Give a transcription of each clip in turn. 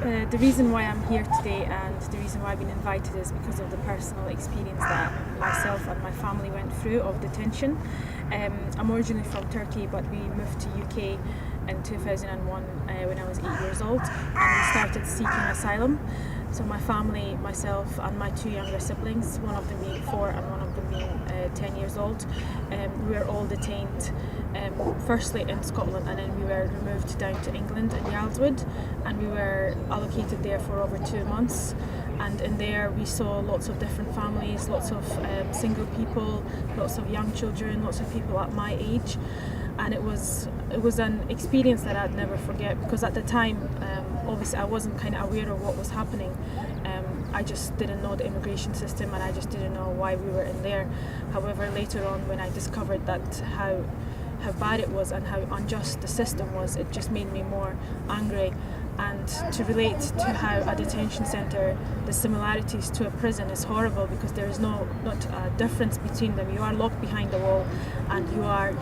The reason why I'm here today and the reason why I've been invited is because of the personal experience that myself and my family went through of detention. I'm originally from Turkey, but we moved to UK in 2001 when I was 8 years old, and we started seeking asylum. So my family, myself and my two younger siblings, one of them being 4 and one of them being 10 years old, we were all detained firstly in Scotland, and then we were removed down to England in Yarlswood, and we were allocated there for over 2 months. And in there we saw lots of different families, lots of single people, lots of young children, lots of people at my age. And it was an experience that I'd never forget, because at the time obviously I wasn't kind of aware of what was happening. I just didn't know the immigration system, and I just didn't know why we were in there. However, later on, when I discovered that how bad it was and how unjust the system was, it just made me more angry. And to relate to how a detention centre, the similarities to a prison is horrible, because there is not a difference between them. You are locked behind the wall, and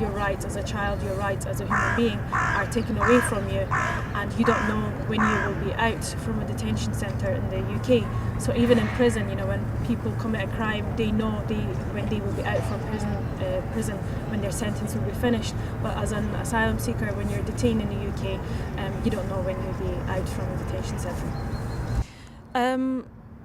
your rights as a child, your rights as a human being are taken away from you, and you don't know when you will be out from a detention centre in the UK. So even in prison, when people commit a crime, they know when they will be out from prison when their sentence will be finished. But as an asylum seeker, when you're detained in the UK, you don't know when you'll be out from a detention centre.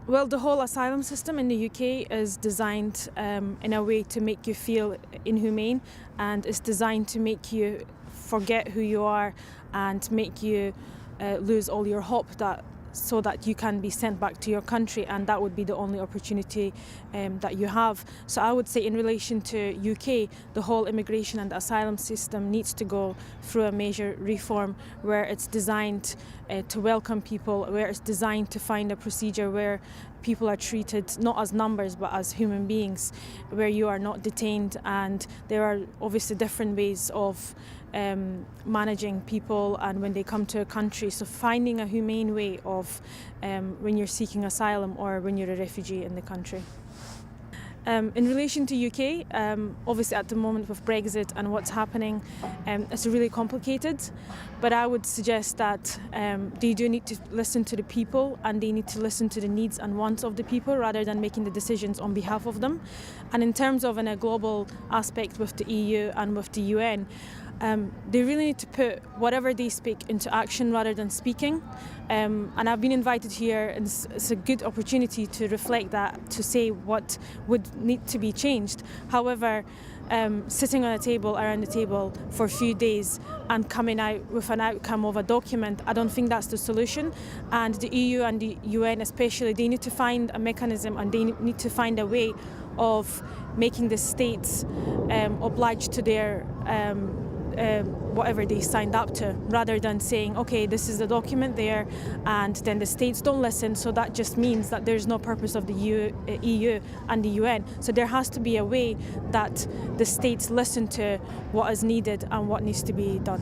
Well, the whole asylum system in the UK is designed in a way to make you feel inhumane, and it's designed to make you forget who you are and make you lose all your hope so that you can be sent back to your country, and that would be the only opportunity that you have. So I would say, in relation to UK, the whole immigration and asylum system needs to go through a major reform, where it's designed to welcome people, where it's designed to find a procedure where people are treated not as numbers but as human beings, where you are not detained. And there are obviously different ways of managing people and when they come to a country. So finding a humane way of when you're seeking asylum or when you're a refugee in the country. In relation to UK, obviously at the moment with Brexit and what's happening, it's really complicated, but I would suggest that they do need to listen to the people, and they need to listen to the needs and wants of the people rather than making the decisions on behalf of them. And in terms of in a global aspect with the EU and with the UN, they really need to put whatever they speak into action rather than speaking. And I've been invited here, and it's a good opportunity to reflect that, to say what would need to be changed. However, sitting on a table, around the table for a few days and coming out with an outcome of a document, I don't think that's the solution. And the EU and the UN especially, they need to find a mechanism, and they need to find a way of making the states obliged to their whatever they signed up to, rather than saying, okay, this is the document there, and then the states don't listen, so that just means that there's no purpose of the EU and the UN. So there has to be a way that the states listen to what is needed and what needs to be done.